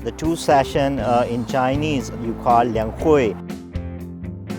The two session in Chinese you call lianghui.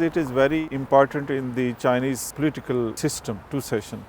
It is very important in the Chinese political system, two session.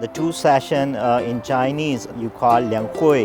The two session in Chinese you call lianghui.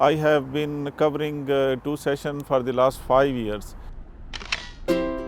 I have been covering 2 session for the last 5 years.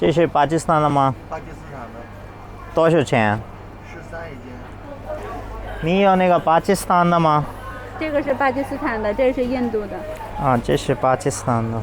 这是巴基斯坦的吗？巴基斯坦的多少钱？ 13一斤，你有那个巴基斯坦的吗？这个是巴基斯坦的，这是印度的。啊，这是巴基斯坦的。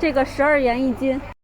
这个12元一斤。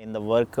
In the work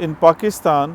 In Pakistan,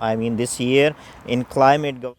I mean this year in climate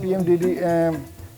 PMDD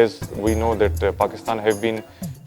As we know that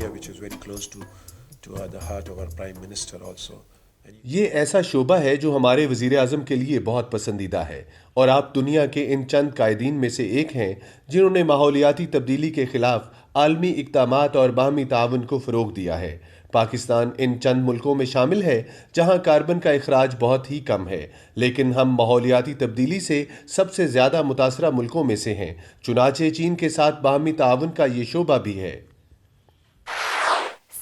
area which is very close to the heart of our Prime Minister also. یہ ایسا شعبہ ہے جو ہمارے وزیر اعظم کے لیے بہت پسندیدہ ہے، اور آپ دنیا کے ان چند قائدین میں سے ایک ہیں جنہوں نے ماحولیاتی تبدیلی کے خلاف عالمی اقدامات اور باہمی تعاون کو فروغ دیا ہے۔ پاکستان ان چند ملکوں میں شامل ہے جہاں کاربن کا اخراج بہت ہی کم ہے، لیکن ہم ماحولیاتی تبدیلی سے سب سے زیادہ متاثرہ ملکوں میں سے ہیں۔ چنانچہ چین کے ساتھ باہمی تعاون کا یہ شعبہ بھی ہے۔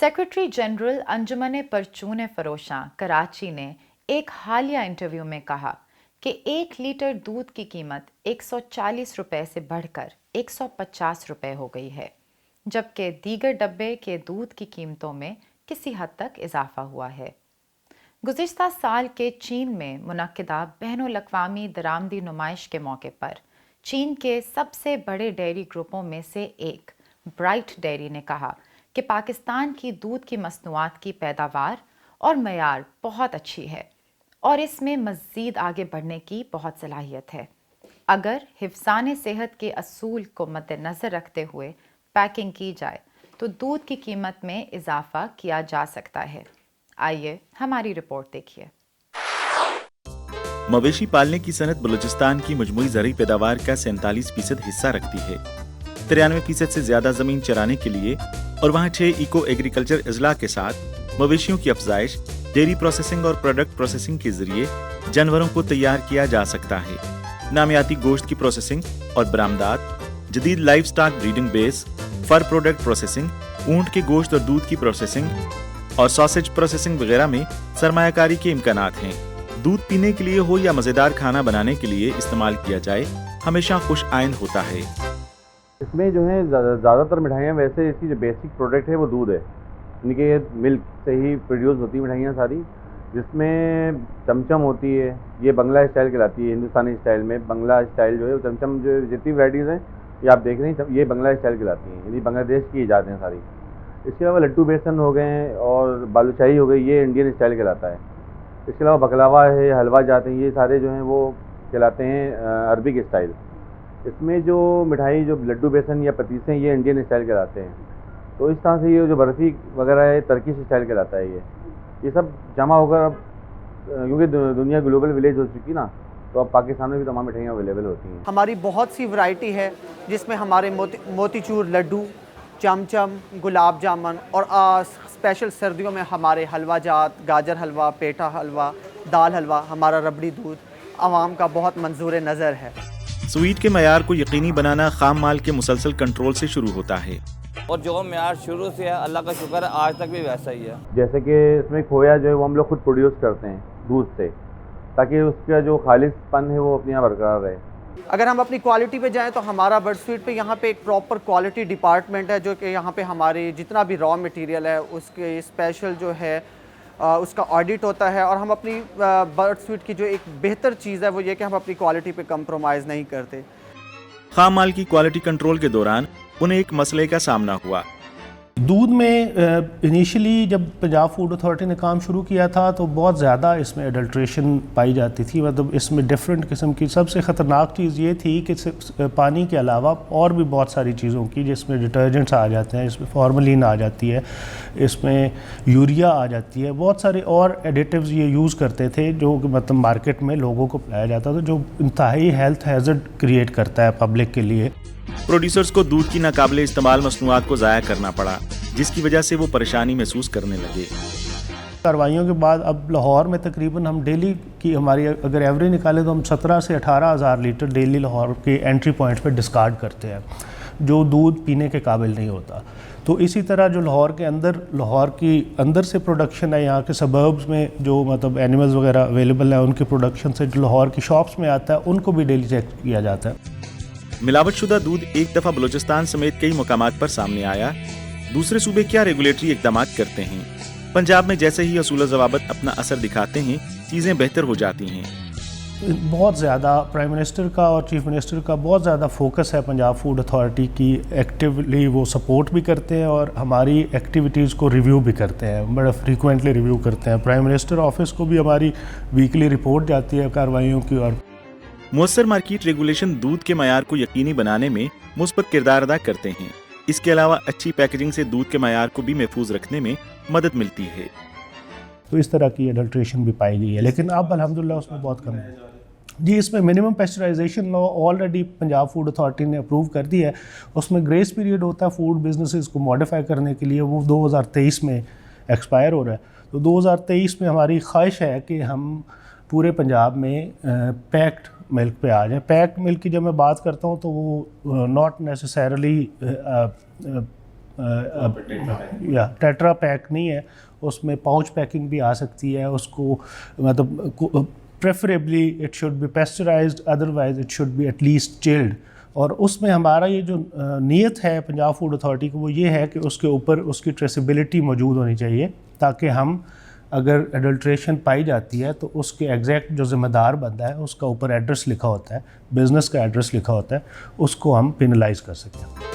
سیکرٹری جنرل انجمن پرچون فروشاں کراچی نے ایک حالیہ انٹرویو میں کہا کہ 1 لیٹر دودھ کی قیمت 140 روپے سے بڑھ کر 150 روپے ہو گئی ہے، جبکہ دیگر ڈبے کے دودھ کی قیمتوں میں کسی حد تک اضافہ ہوا ہے۔ گزشتہ سال کے چین میں منعقدہ بین الاقوامی درآمدی نمائش کے موقع پر چین کے سب سے بڑے ڈیری گروپوں میں سے ایک برائٹ ڈیری نے کہا کہ پاکستان کی دودھ کی مصنوعات کی پیداوار اور معیار بہت اچھی ہے اور اس میں مزید آگے بڑھنے کی بہت صلاحیت ہے، اگر حفظان صحت کے اصول کو مد نظر رکھتے ہوئے پیکنگ کی جائے تو دودھ کی قیمت میں اضافہ کیا جا سکتا ہے۔ آئیے ہماری رپورٹ دیکھیے۔ مویشی پالنے کی صنعت بلوچستان کی مجموعی زرعی پیداوار کا 47% حصہ رکھتی ہے۔ 93% سے زیادہ زمین چرانے کے لیے اور وہاں 6 ایکو ایگریکلچر اضلاع کے ساتھ مویشیوں کی افزائش، ڈیری پروسیسنگ اور پروڈکٹ پروسیسنگ کے ذریعے جانوروں کو تیار کیا جا سکتا ہے۔ نامیاتی گوشت کی پروسیسنگ اور برآمدات، جدید لائف سٹاک بریڈنگ بیس، فر پروڈکٹ پروسیسنگ، اونٹ کے گوشت اور دودھ کی پروسیسنگ اور ساسیج پروسیسنگ وغیرہ میں سرمایہ کاری کے امکانات ہیں۔ دودھ پینے کے لیے ہو یا مزیدار کھانا بنانے کے لیے استعمال کیا جائے، ہمیشہ خوش آئند ہوتا ہے۔ اس میں جو ہے زیادہ تر مٹھائیاں ویسے اس کی جو بیسک پروڈکٹ ہے وہ دودھ ہے، یعنی کہ ملک سے ہی پروڈیوس ہوتی ہیں مٹھائیاں ساری، جس میں چمچم ہوتی ہے، یہ بنگلہ اسٹائل کہلاتی ہے۔ ہندوستانی اسٹائل میں بنگلہ اسٹائل جو ہے چمچم جو جتنی ورائٹیز ہیں یہ آپ دیکھ رہے ہیں یہ بنگلہ اسٹائل کہلاتی ہیں، یعنی بنگلہ دیش کی ایجاد ہیں ساری۔ اس کے علاوہ لڈو بیسن ہو گئے اور بالوشاہی ہو گئی، یہ انڈین اسٹائل کہلاتا ہے۔ اس کے علاوہ بکلاوا ہے، حلوہ جاتے ہیں، یہ سارے جو ہیں وہ کہلاتے ہیں عربک اسٹائل۔ اس میں جو مٹھائی جو لڈو بیسن یا پتیسے ہیں یہ انڈین اسٹائل کہلاتے ہیں۔ تو اس طرح سے یہ جو برفی وغیرہ ہے ترکش اسٹائل کہلاتا ہے۔ یہ سب جمع ہو کر اب کیونکہ دنیا گلوبل ولیج ہو چکی نا، تو اب پاکستان میں بھی تمام مٹھائیاں اویلیبل ہوتی ہیں۔ ہماری بہت سی ورائٹی ہے جس میں ہمارے موتی چور لڈو، چمچم، گلاب جامن اور اسپیشل سردیوں میں ہمارے حلوہ جات، گاجر حلوہ، پیٹھا حلوہ، دال حلوہ، ہمارا ربڑی دودھ عوام کا بہت منظور نظر ہے۔ سویٹ کے معیار کو یقینی بنانا خام مال کے مسلسل کنٹرول سے شروع ہوتا ہے، اور جو معیار شروع سے ہے اللہ کا شکر ہے آج تک بھی ویسا ہی ہے۔ جیسے کہ اس میں کھویا جو ہے وہ ہم لوگ خود پروڈیوس کرتے ہیں دودھ سے، تاکہ اس کا جو خالص پن ہے وہ اپنے یہاں برقرار رہے۔ اگر ہم اپنی کوالٹی پہ جائیں تو ہمارا برڈ سویٹ پہ یہاں پہ ایک پراپر کوالٹی ڈپارٹمنٹ ہے، جو کہ یہاں پہ ہماری جتنا بھی را مٹیریل ہے اس کے اسپیشل جو ہے اس کا آڈٹ ہوتا ہے، اور ہم اپنی برڈ سویٹ کی جو ایک بہتر چیز ہے وہ یہ کہ ہم اپنی کوالٹی پہ کمپرومائز نہیں کرتے۔ خام مال کی کوالٹی کنٹرول کے دوران انہیں ایک مسئلے کا سامنا ہوا۔ دودھ میں انیشلی جب پنجاب فوڈ اتھارٹی نے کام شروع کیا تھا تو بہت زیادہ اس میں ایڈلٹریشن پائی جاتی تھی، مطلب اس میں ڈفرینٹ قسم کی سب سے خطرناک چیز یہ تھی کہ پانی کے علاوہ اور بھی بہت ساری چیزوں کی، جس میں ڈٹرجنٹس آ جاتے ہیں، اس میں فارملین آ جاتی ہے، اس میں یوریا آ جاتی ہے، بہت سارے اور ایڈیٹیوز یہ یوز کرتے تھے جو مطلب مارکیٹ میں لوگوں کو پلایا جاتا تھا، جو انتہائی ہیلتھ ہیزرڈ کریٹ کرتا ہے پبلک کے لیے۔ پروڈیوسرز کو دودھ کی ناقابل استعمال مصنوعات کو ضائع کرنا پڑا، جس کی وجہ سے وہ پریشانی محسوس کرنے لگے۔ کارروائیوں کے بعد اب لاہور میں تقریباً ہم ڈیلی کی ہماری اگر ایوریج نکالیں تو ہم 17 سے 18 ہزار لیٹر ڈیلی لاہور کے انٹری پوائنٹس پہ ڈسکارڈ کرتے ہیں، جو دودھ پینے کے قابل نہیں ہوتا۔ تو اسی طرح جو لاہور کے اندر، لاہور کی اندر سے پروڈکشن ہے، یہاں کے سبربز میں جو مطلب اینیملز وغیرہ اویلیبل ہیں ان کی پروڈکشن سے جو لاہور کی شاپس میں آتا ہے ان کو بھی ڈیلی چیک کیا جاتا ہے۔ ملاوٹ شدہ دودھ ایک دفعہ بلوچستان سمیت کئی مقامات پر سامنے آیا، دوسرے صوبے کیا ریگولیٹری اقدامات کرتے ہیں؟ پنجاب میں جیسے ہی اصول و ضوابط اپنا اثر دکھاتے ہیں، چیزیں بہتر ہو جاتی ہیں۔ بہت زیادہ پرائم منسٹر کا اور چیف منسٹر کا بہت زیادہ فوکس ہے پنجاب فوڈ اتھارٹی کی، ایکٹیولی وہ سپورٹ بھی کرتے ہیں اور ہماری ایکٹیویٹیز کو ریویو بھی کرتے ہیں، بڑا فریکوینٹلی ریویو کرتے ہیں۔ پرائم منسٹر آفس کو بھی ہماری ویکلی رپورٹ جاتی ہے کارروائیوں کی۔ اور مؤثر مارکیٹ ریگولیشن دودھ کے معیار کو یقینی بنانے میں مثبت کردار ادا کرتے ہیں۔ اس کے علاوہ اچھی پیکیجنگ سے دودھ کے معیار کو بھی محفوظ رکھنے میں مدد ملتی ہے۔ تو اس طرح کی ایڈلٹریشن بھی پائی گئی ہے، لیکن اب الحمدللہ اس میں بہت کم ہے۔ جی، اس میں منیمم پیسچرائزیشن لا آلریڈی پنجاب فوڈ اتھارٹی نے اپروو کر دی ہے۔ اس میں گریس پیریڈ ہوتا ہے فوڈ بزنسز کو ماڈیفائی کرنے کے لیے، وہ 2023 میں ایکسپائر ہو رہا ہے۔ تو 2023 میں ہماری خواہش ہے کہ ہم پورے پنجاب میں پیکڈ ملک پہ آ جائیں۔ پیکڈ ملک کی جب میں بات کرتا ہوں تو وہ ناٹ نیسسریلی ٹیٹرا پیک نہیں ہے، اس میں پاؤچ پیکنگ بھی آ سکتی ہے۔ اس کو مطلب preferably it should be pasteurized, otherwise it should be at least chilled. اور اس میں ہمارا یہ جو نیت ہے پنجاب فوڈ اتھارٹی کو، وہ یہ ہے کہ اس کے اوپر اس کی ٹریسیبلٹی موجود ہونی چاہیے، تاکہ ہم اگر ایڈلٹریشن پائی جاتی ہے تو اس کے ایگزیکٹ جو ذمہ دار بندہ ہے اس کا اوپر ایڈریس لکھا ہوتا ہے، بزنس کا ایڈریس لکھا ہوتا ہے، اس کو ہم پینلائز کر سکتے ہیں۔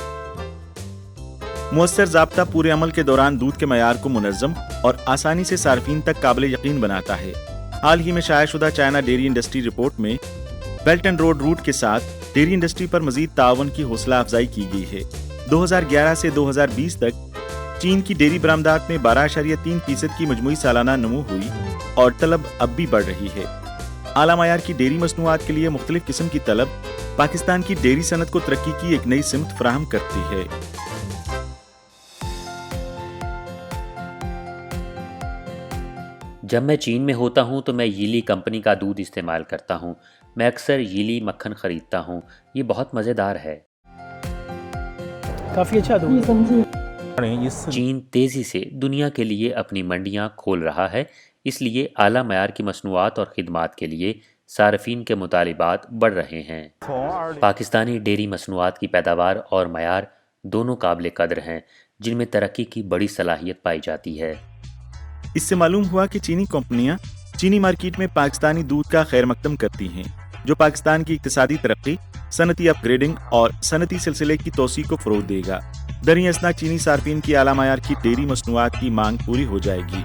مؤثر ضابطہ پورے عمل کے دوران دودھ کے معیار کو منظم اور آسانی سے صارفین تک قابل یقین بناتا ہے۔ حال ہی میں شائع شدہ چائنا ڈیری انڈسٹری رپورٹ میں بیلٹ اینڈ روڈ روٹ کے ساتھ ڈیری انڈسٹری پر مزید تعاون کی حوصلہ افزائی کی گئی ہے۔ 2011 سے 2020 تک چین کی ڈیری برآمدات میں 12.3% کی مجموعی سالانہ نمو ہوئی اور طلب اب بھی بڑھ رہی ہے۔ اعلیٰ معیار کی ڈیری مصنوعات کے لیے مختلف قسم کی طلب پاکستان کی ڈیری صنعت کو ترقی کی ایک نئی سمت فراہم کرتی ہے۔ جب میں چین میں ہوتا ہوں تو میں ییلی کمپنی کا دودھ استعمال کرتا ہوں۔ میں اکثر ییلی مکھن خریدتا ہوں، یہ بہت مزیدار ہے۔ کافی اچھا دودھ۔ چین تیزی سے دنیا کے لیے اپنی منڈیاں کھول رہا ہے، اس لیے اعلیٰ معیار کی مصنوعات اور خدمات کے لیے صارفین کے مطالبات بڑھ رہے ہیں۔ پاکستانی ڈیری مصنوعات کی پیداوار اور معیار دونوں قابل قدر ہیں، جن میں ترقی کی بڑی صلاحیت پائی جاتی ہے۔ اس سے معلوم ہوا کہ چینی کمپنیاں چینی مارکیٹ میں پاکستانی دودھ کا خیر مقدم کرتی ہیں، جو پاکستان کی اقتصادی ترقی، صنعتی اپ گریڈنگ اور صنعتی سلسلے کی توسیع کو فروغ دے گا۔ دریں اثنا چینی صارفین کی اعلیٰ معیار کی ڈیری مصنوعات کی مانگ پوری ہو جائے گی۔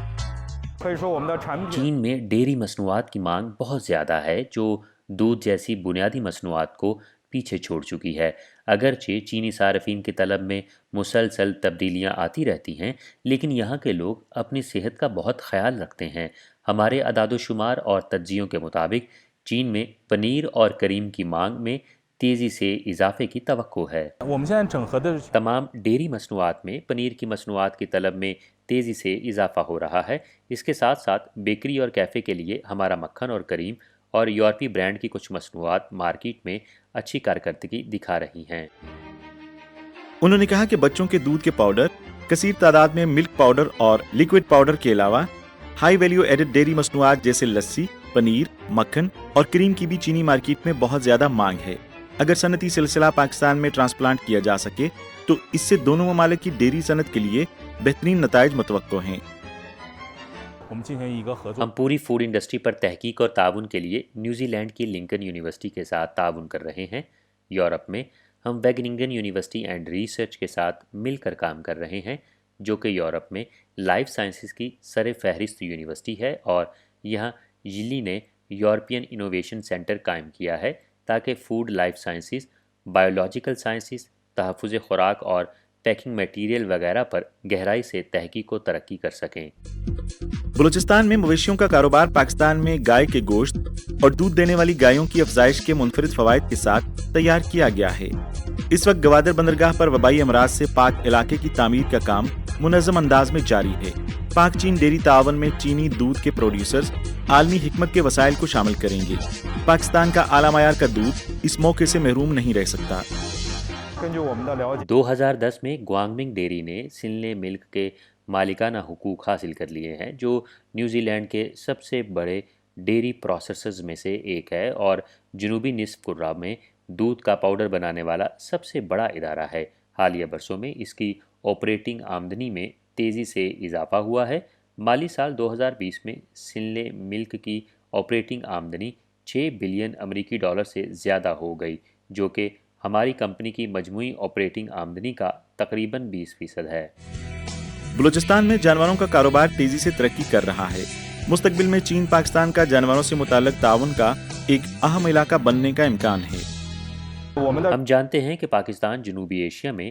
چین میں ڈیری مصنوعات کی مانگ بہت زیادہ ہے، جو دودھ جیسی بنیادی مصنوعات کو پیچھے چھوڑ چکی ہے۔ اگرچہ چینی صارفین کی طلب میں مسلسل تبدیلیاں آتی رہتی ہیں، لیکن یہاں کے لوگ اپنی صحت کا بہت خیال رکھتے ہیں۔ ہمارے اعداد و شمار اور تجزیوں کے مطابق چین میں پنیر اور کریم کی مانگ میں تیزی سے اضافے کی توقع ہے۔ تمام ڈیری مصنوعات میں پنیر کی مصنوعات کی طلب میں تیزی سے اضافہ ہو رہا ہے۔ اس کے ساتھ ساتھ بیکری اور کیفے کے لیے ہمارا مکھن اور کریم اور یورپی برانڈ کی کچھ مصنوعات مارکیٹ میں اچھی کارکردگی دکھا رہی ہیں۔ انہوں نے کہا کہ بچوں کے دودھ کے پاؤڈر، کثیر تعداد میں ملک پاؤڈر اور لیکوڈ پاؤڈر کے علاوہ ہائی ویلیو ایڈڈ ڈیری مصنوعات جیسے لسی، پنیر، مکھن اور کریم کی بھی چینی مارکیٹ میں بہت زیادہ مانگ ہے۔ اگر صنعتی سلسلہ پاکستان میں ٹرانسپلانٹ کیا جا سکے تو اس سے دونوں ممالک کی ڈیری صنعت کے لیے بہترین نتائج متوقع ہیں۔ ہم پوری فوڈ انڈسٹری پر تحقیق اور تعاون کے لیے نیوزی لینڈ کی لنکن یونیورسٹی کے ساتھ تعاون کر رہے ہیں۔ یورپ میں ہم ویگننگن یونیورسٹی اینڈ ریسرچ کے ساتھ مل کر کام کر رہے ہیں، جو کہ یورپ میں لائف سائنسز کی سر فہرست یونیورسٹی ہے، اور یہاں یلی نے یورپین انوویشن سینٹر قائم کیا ہے تاکہ food life sciences, biological sciences, تحفظ خوراک اور پیکنگ میٹیریل وغیرہ پر گہرائی سے تحقیق و ترقی کر سکیں۔ بلوچستان میں مویشیوں کا کاروبار پاکستان میں گائے کے گوشت اور دودھ دینے والی گایوں کی افزائش کے منفرد فوائد کے ساتھ تیار کیا گیا ہے۔ اس وقت گوادر بندرگاہ پر وبائی امراض سے پاک علاقے کی تعمیر کا کام منظم انداز میں جاری ہے۔ پاک چین ڈیری تعاون میں چینی دودھ کے پروڈیوسرز عالمی حکمت کے وسائل کو شامل کریں گے۔ پاکستان کا اعلیٰ معیار کا دودھ اس موقع سے محروم نہیں رہ سکتا۔ 2010 میں گوانگمنگ ڈیری نے سنلے ملک کے مالکانہ حقوق حاصل کر لیے ہیں، جو نیوزی لینڈ کے سب سے بڑے ڈیری پروسیسرز میں سے ایک ہے اور جنوبی نصف کرہ میں دودھ کا پاؤڈر بنانے والا سب سے بڑا ادارہ ہے۔ حالیہ برسوں میں اس کی آپریٹنگ آمدنی میں تیزی سے اضافہ ہوا ہے۔ مالی سال 2020 میں سنلے ملک کی آپریٹنگ آمدنی 6 بلین امریکی ڈالر سے زیادہ ہو گئی، جو کہ ہماری کمپنی کی مجموعی آپریٹنگ آمدنی کا تقریباً 20% ہے۔ بلوچستان میں جانوروں کا کاروبار تیزی سے ترقی کر رہا ہے۔ مستقبل میں چین پاکستان کا جانوروں سے متعلق تعاون کا ایک اہم علاقہ بننے کا امکان ہے۔ ہم جانتے ہیں کہ پاکستان جنوبی ایشیا میں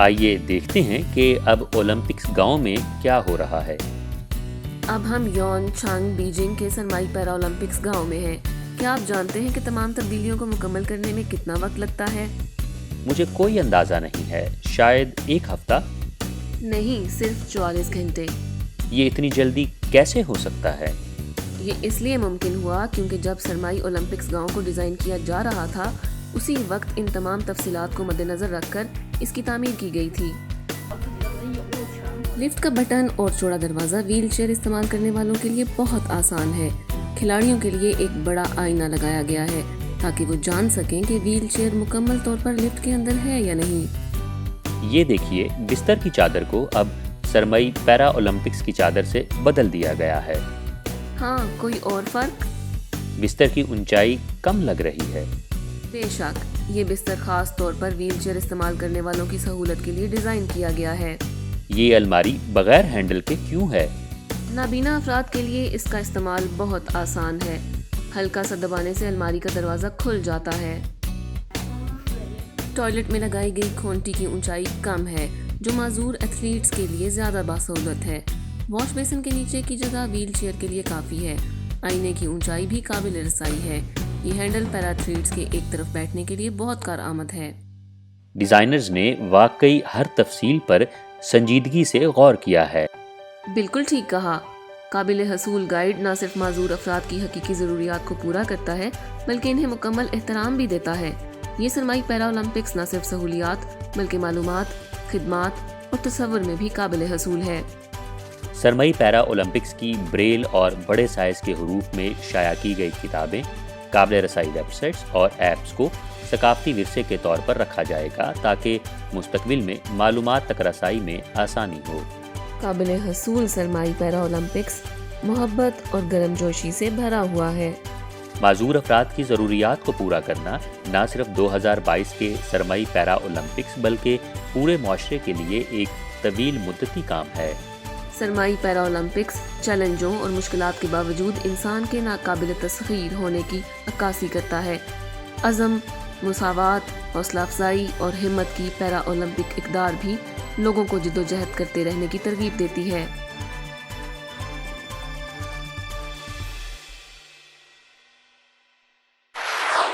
آئیے دیکھتے ہیں کہ اب اولمپکس گاؤں میں کیا ہو رہا ہے۔ اب ہم یون چانگ بیجنگ کے سرمائی پیرا اولمپکس گاؤں میں ہیں۔ کیا آپ جانتے ہیں کہ تمام تبدیلیوں کو مکمل کرنے میں کتنا وقت لگتا ہے؟ مجھے کوئی اندازہ نہیں ہے، شاید 1 ہفتہ؟ نہیں، صرف 44 گھنٹے۔ یہ اتنی جلدی کیسے ہو سکتا ہے؟ یہ اس لیے ممکن ہوا کیونکہ جب سرمائی اولمپکس گاؤں کو ڈیزائن کیا جا رہا تھا، اسی وقت ان تمام تفصیلات کو مد نظر رکھ کر اس کی تعمیر کی گئی تھی۔ لفٹ کا بٹن اور چوڑا دروازہ ویل چیئر استعمال کرنے والوں کے لیے بہت آسان ہے۔ کھلاڑیوں کے لیے ایک بڑا آئینہ لگایا گیا ہے تاکہ وہ جان سکیں کہ ویل چیئر مکمل طور پر لفٹ کے اندر ہے یا نہیں۔ یہ دیکھیے، بستر کی چادر کو اب سرمائی پیرا اولمپکس کی چادر سے بدل دیا گیا ہے۔ ہاں، کوئی اور فرق؟ بستر کی اونچائی کم لگ رہی ہے۔ بے شک، یہ بستر خاص طور پر ویل چیئر استعمال کرنے والوں کی سہولت کے لیے ڈیزائن کیا گیا ہے۔ یہ الماری بغیر ہینڈل کے کیوں ہے؟ نابینا افراد کے لیے اس کا استعمال بہت آسان ہے۔ ہلکا سا دبانے سے الماری کا دروازہ کھل جاتا ہے۔ ٹوائلٹ میں لگائی گئی کھونٹی کی اونچائی کم ہے، جو معذور ایتھلیٹس کے لیے زیادہ باسہولت ہے۔ واش بیسن کے نیچے کی جگہ ویل چیئر کے لیے کافی ہے۔ آئینے کی اونچائی بھی قابل رسائی ہے۔ یہ ہینڈل پیرا ایتھلیٹس کے ایک طرف بیٹھنے کے لیے بہت کارآمد ہے۔ ڈیزائنرز نے واقعی ہر تفصیل پر سنجیدگی سے غور کیا ہے۔ بالکل ٹھیک کہا۔ قابل حصول گائیڈ نہ صرف معذور افراد کی حقیقی ضروریات کو پورا کرتا ہے بلکہ انہیں مکمل احترام بھی دیتا ہے۔ یہ سرمائی پیرا اولمپکس نہ صرف سہولیات بلکہ معلومات، خدمات اور تصور میں بھی قابل حصول ہے۔ سرمائی پیرا اولمپکس کی بریل اور بڑے سائز کے حروف میں شائع کی گئی کتابیں، قابل رسائی ویب سائٹس اور ایپس کو ثقافتی ورثے کے طور پر رکھا جائے گا تاکہ مستقبل میں معلومات تک رسائی میں آسانی ہو۔ قابل حصول سرمائی پیرا اولمپکس محبت اور گرم جوشی سے بھرا ہوا ہے۔ معذور افراد کی ضروریات کو پورا کرنا نہ صرف 2022 کے سرمائی پیرا اولمپکس بلکہ پورے معاشرے کے لیے ایک طویل مدتی کام ہے۔ سرمائی پیرا اولمپکس چیلنجوں اور مشکلات کے باوجود انسان کے ناقابل تسخیر ہونے کی عکاسی کرتا ہے۔ عزم، مساوات، حوصلہ افزائی اور ہمت کی پیرا اولمپک اقدار بھی لوگوں کو جد و جہد کرتے رہنے کی ترغیب دیتی ہے۔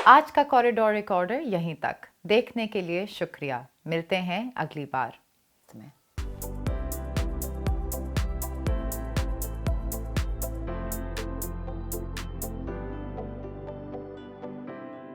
آج کا کوریڈور ریکارڈر یہیں تک۔ دیکھنے کے لیے شکریہ۔ ملتے ہیں اگلی بار۔